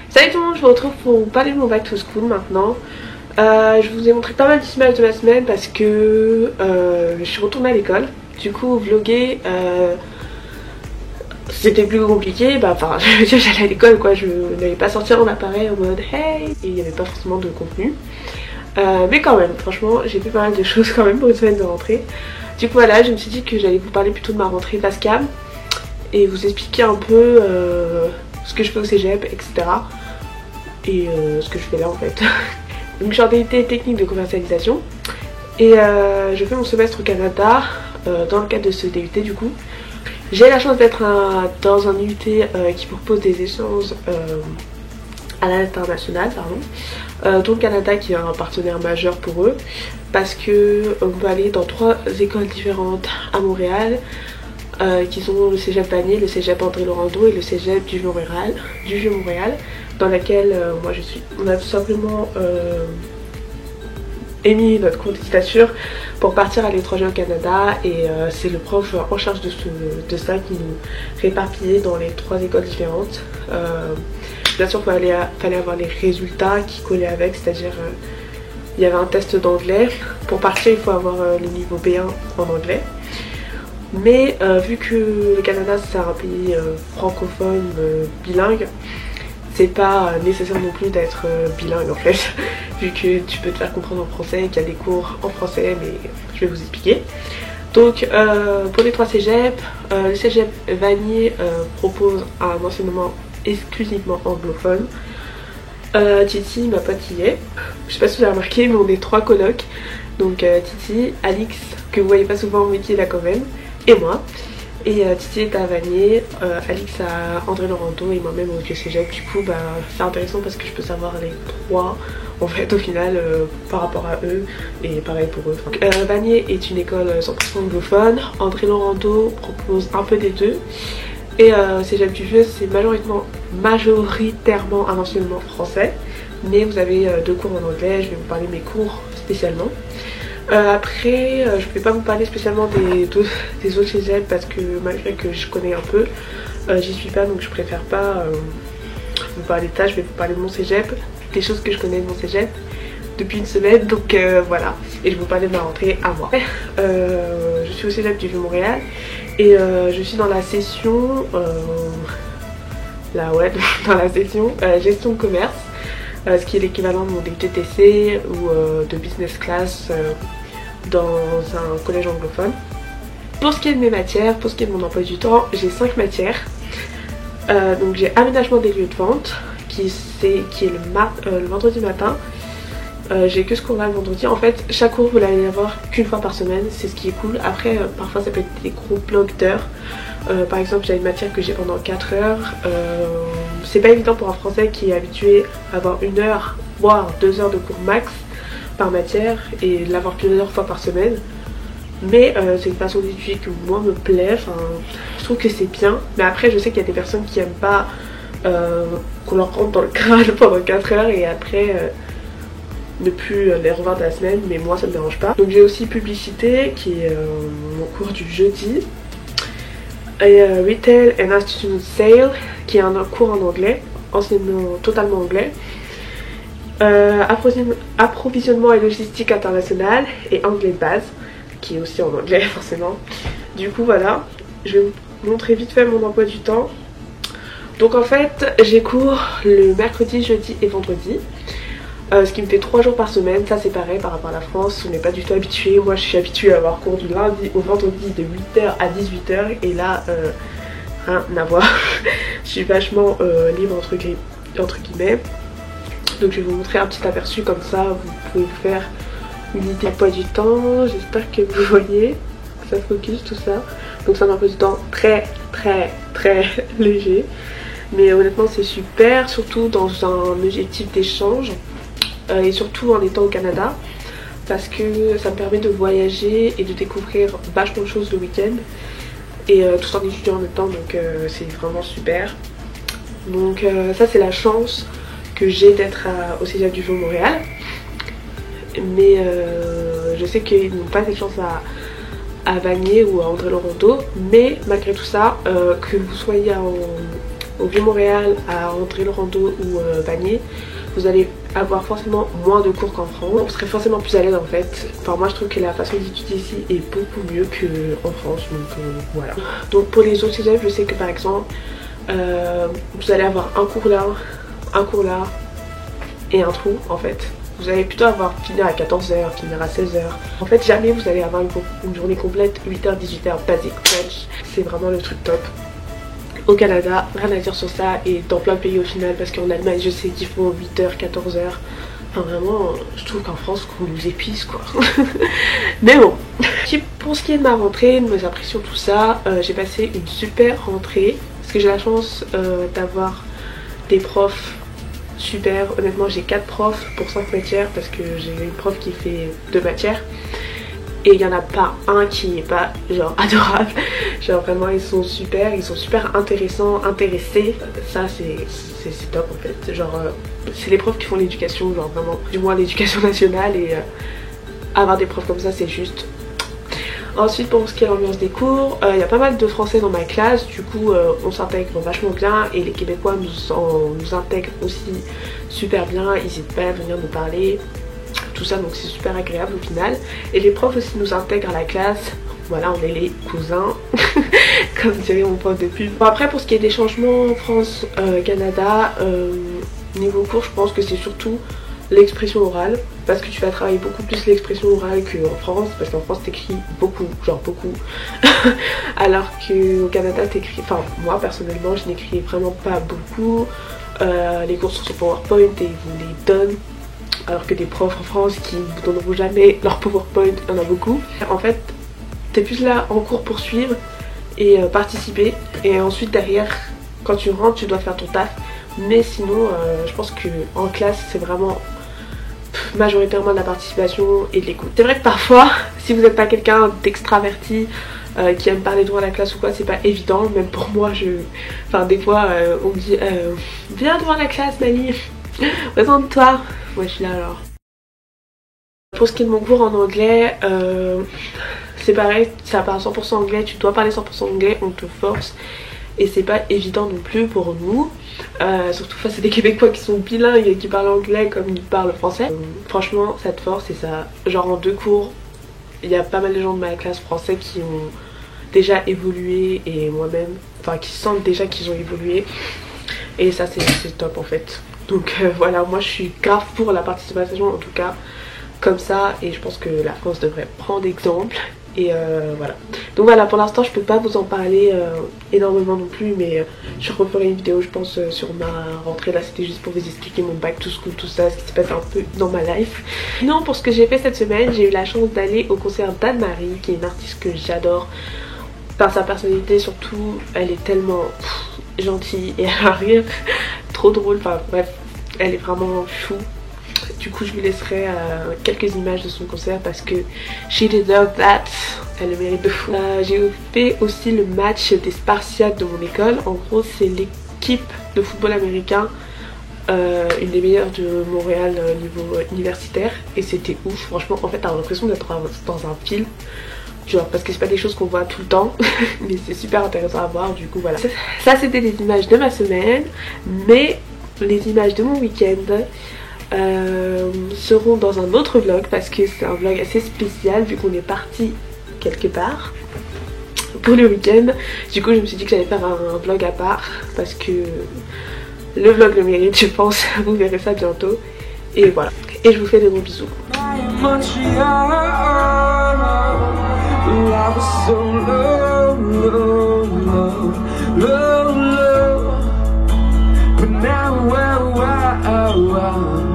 Salut tout le monde, je vous retrouve pour parler de mon back to school maintenant. Je vous ai montré pas mal d'images de la semaine parce que je suis retournée à l'école. Du coup vlogger c'était plus compliqué, enfin j'allais à l'école quoi, je n'allais pas sortir mon appareil en mode hey, et il n'y avait pas forcément de contenu. Mais quand même, franchement j'ai fait pas mal de choses quand même pour une semaine de rentrée. Du coup voilà, je me suis dit que j'allais vous parler plutôt de ma rentrée Pascam et vous expliquer un peu ce que je fais au cégep, etc. Et ce que je fais là en fait. Donc je suis en DUT technique de commercialisation et je fais mon semestre au Canada dans le cadre de ce DUT du coup. J'ai la chance d'être dans un DUT qui propose des échanges à l'international, donc Canada qui est un partenaire majeur pour eux parce que on peut aller dans 3 écoles différentes à Montréal qui sont le cégep Vanier, le cégep André Laurando et le cégep du Vieux-Montréal dans laquelle moi je suis. On a tout simplement émis notre candidature pour partir à l'étranger au Canada et c'est le prof en charge de ça qui nous réparpillait dans les 3 écoles différentes. Bien sûr il fallait avoir les résultats qui collaient avec, c'est-à-dire il y avait un test d'anglais. Pour partir il faut avoir le niveau B1 en anglais. Mais vu que le Canada c'est un pays francophone bilingue, c'est pas nécessaire non plus d'être bilingue en fait, vu que tu peux te faire comprendre en français, qu'il y a des cours en français, mais je vais vous expliquer. Donc pour les 3 cégeps, le cégep Vanier propose un enseignement exclusivement anglophone. Titi, ma pote y est. Je sais pas si vous avez remarqué, mais on est 3 colocs. Donc Titi, Alix, que vous voyez pas souvent mais qui est là quand même, et moi. Et Titi est à Vanier, Alix à André Laurando et moi-même au cégep. Du coup c'est intéressant parce que je peux savoir les 3 en fait au final par rapport à eux et pareil pour eux. Vanier est une école 100% anglophone, André Laurando propose un peu des deux et cégep du Vieux c'est majoritairement un enseignement français, mais vous avez 2 cours en anglais. Je vais vous parler de mes cours spécialement. Après je ne vais pas vous parler spécialement des autres cégeps parce que malgré que je connais un peu, j'y suis pas, donc je préfère pas vous parler de ça. Je vais vous parler de mon cégep, des choses que je connais de mon cégep depuis une semaine, donc voilà, et je vais vous parler de ma rentrée à moi. Je suis au cégep du Vieux-Montréal et je suis dans la session dans la session gestion de commerce, ce qui est l'équivalent de mon DUT-TC ou de business class dans un collège anglophone. Pour ce qui est de mes matières, pour ce qui est de mon emploi du temps, j'ai 5 matières. Donc j'ai aménagement des lieux de vente qui est le vendredi matin. J'ai que ce cours là le vendredi. En fait chaque cours vous l'allez avoir qu'une fois par semaine, c'est ce qui est cool. Après parfois ça peut être des gros blocs d'heures. Par exemple j'ai une matière que j'ai pendant 4 heures. C'est pas évident pour un français qui est habitué à avoir 1 heure voire 2 heures de cours max par matière et l'avoir plusieurs fois par semaine. Mais c'est une façon d'étudier que moi me plaît, je trouve que c'est bien. Mais après je sais qu'il y a des personnes qui aiment pas qu'on leur rentre dans le crâne pendant 4 heures et après ne plus les revoir de la semaine, mais moi ça me dérange pas. Donc j'ai aussi publicité qui est mon cours du jeudi. Et Retail and Institutional Sale qui est un cours en anglais, enseignement totalement anglais. Approvisionnement et logistique internationale et anglais de base qui est aussi en anglais forcément. Du coup voilà, je vais vous montrer vite fait mon emploi du temps. Donc en fait j'ai cours le mercredi, jeudi et vendredi, ce qui me fait 3 jours par semaine. Ça c'est pareil par rapport à la France, on n'est pas du tout habitué. Moi je suis habituée à avoir cours du lundi au vendredi de 8h à 18h et là rien à voir. Je suis vachement libre entre guillemets. Donc je vais vous montrer un petit aperçu comme ça, vous pouvez vous faire une idée emploi du temps. J'espère que vous voyez, ça focus tout ça. Donc c'est un emploi du temps très léger. Mais honnêtement c'est super, surtout dans un objectif d'échange et surtout en étant au Canada. Parce que ça me permet de voyager et de découvrir vachement de choses le week-end. Et tout en étudiant en même temps, donc c'est vraiment super. Donc ça c'est la chance que j'ai d'être au Cégep du Vieux-Montréal. Mais je sais qu'ils n'ont pas cette chance à Vanier ou à André-le-Rondeau. Mais malgré tout ça, que vous soyez au Vieux-Montréal, à André-le-Rondeau ou Vanier, vous allez avoir forcément moins de cours qu'en France. Vous serez forcément plus à l'aise en fait. Enfin moi je trouve que la façon d'étudier ici est beaucoup mieux qu'en France. Donc voilà. Donc pour les autres cégeps, je sais que par exemple vous allez avoir un cours là et un trou en fait. Vous allez plutôt avoir finir à 14h, finir à 16h. En fait jamais vous allez avoir une journée complète 8h, 18h basic French. C'est vraiment le truc top. Au Canada, rien à dire sur ça, et dans plein de pays au final, parce qu'en Allemagne je sais qu'ils font 8h, 14h. Enfin vraiment, je trouve qu'en France qu'on nous épuise quoi. Mais bon, pour ce qui est de ma rentrée, de mes impressions, tout ça, j'ai passé une super rentrée. Parce que j'ai la chance d'avoir des profs super. Honnêtement j'ai 4 profs pour 5 matières, parce que j'ai une prof qui fait 2 matières. Et il n'y en a pas un qui n'est pas genre adorable. Genre vraiment ils sont super intéressants, intéressés. Ça c'est top en fait. Genre c'est les profs qui font l'éducation, genre vraiment, du moins l'éducation nationale. Et avoir des profs comme ça c'est juste. Ensuite pour ce qui est l'ambiance des cours, il y a pas mal de français dans ma classe. Du coup on s'intègre vachement bien. Et les Québécois nous intègrent aussi super bien. Ils n'hésitent pas à venir nous parler. Tout ça, donc c'est super agréable au final. Et les profs aussi nous intègrent à la classe. Voilà, on est les cousins comme dirait mon prof de pub. Bon, après pour ce qui est des changements France, Canada, niveau cours je pense que c'est surtout l'expression orale, parce que tu vas travailler beaucoup plus l'expression orale qu'en France, parce qu'en France t'écris beaucoup, genre beaucoup alors qu'au Canada t'écris, enfin moi personnellement je n'écris vraiment pas beaucoup. Les cours sont sur PowerPoint et ils vous les donnent. Alors que des profs en France qui ne vous donneront jamais leur PowerPoint, il y en a beaucoup. En fait, t'es plus là en cours pour suivre et participer. Et ensuite derrière, quand tu rentres, tu dois faire ton taf. Mais sinon, je pense qu'en classe, c'est vraiment majoritairement de la participation et de l'écoute. C'est vrai que parfois, si vous n'êtes pas quelqu'un d'extraverti, qui aime parler devant la classe ou quoi, c'est pas évident. Même pour moi, enfin des fois, on me dit viens devant la classe, Mali, présente-toi. Moi je suis là alors. Pour ce qui est de mon cours en anglais, c'est pareil, ça parle 100% anglais, tu dois parler 100% anglais, on te force. Et c'est pas évident non plus pour nous, surtout face à des Québécois qui sont bilingues et qui parlent anglais comme ils parlent français. Franchement ça te force et ça, genre en 2 cours, il y a pas mal de gens de ma classe français qui ont déjà évolué et moi-même, enfin qui sentent déjà qu'ils ont évolué. Et ça c'est top en fait. Donc voilà, moi je suis grave pour la participation en tout cas comme ça, et je pense que la France devrait prendre exemple. Et voilà. Donc voilà, pour l'instant je peux pas vous en parler énormément non plus, mais je referai une vidéo je pense sur ma rentrée. Là c'était juste pour vous expliquer mon back to school, tout ça, ce qui s'est passé un peu dans ma life. Non, pour ce que j'ai fait cette semaine, j'ai eu la chance d'aller au concert d'Anne-Marie, qui est une artiste que j'adore par sa personnalité surtout. Elle est tellement gentille et elle a un rire trop drôle, enfin bref, elle est vraiment chou. Du coup je vous laisserai quelques images de son concert parce que she deserves that, elle le mérite de fou. J'ai fait aussi le match des Spartiates de mon école. En gros c'est l'équipe de football américain, une des meilleures de Montréal niveau universitaire, et c'était ouf franchement. En fait t'as l'impression d'être dans un film, genre, parce que c'est pas des choses qu'on voit tout le temps mais c'est super intéressant à voir. Du coup voilà, ça c'était des images de ma semaine, mais les images de mon week-end seront dans un autre vlog, parce que c'est un vlog assez spécial vu qu'on est parti quelque part pour le week-end. Du coup je me suis dit que j'allais faire un vlog à part parce que le vlog le mérite je pense. Vous verrez ça bientôt et voilà, et je vous fais de gros bisous. Wow.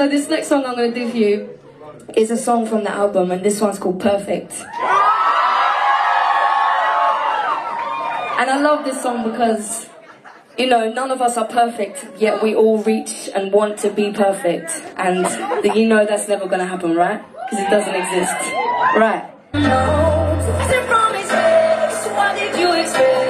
So this next song I'm going to do for you is a song from the album, and this one's called Perfect. And I love this song because, you know, none of us are perfect, yet we all reach and want to be perfect. And you know that's never going to happen, right? Because it doesn't exist. Right. What did you expect?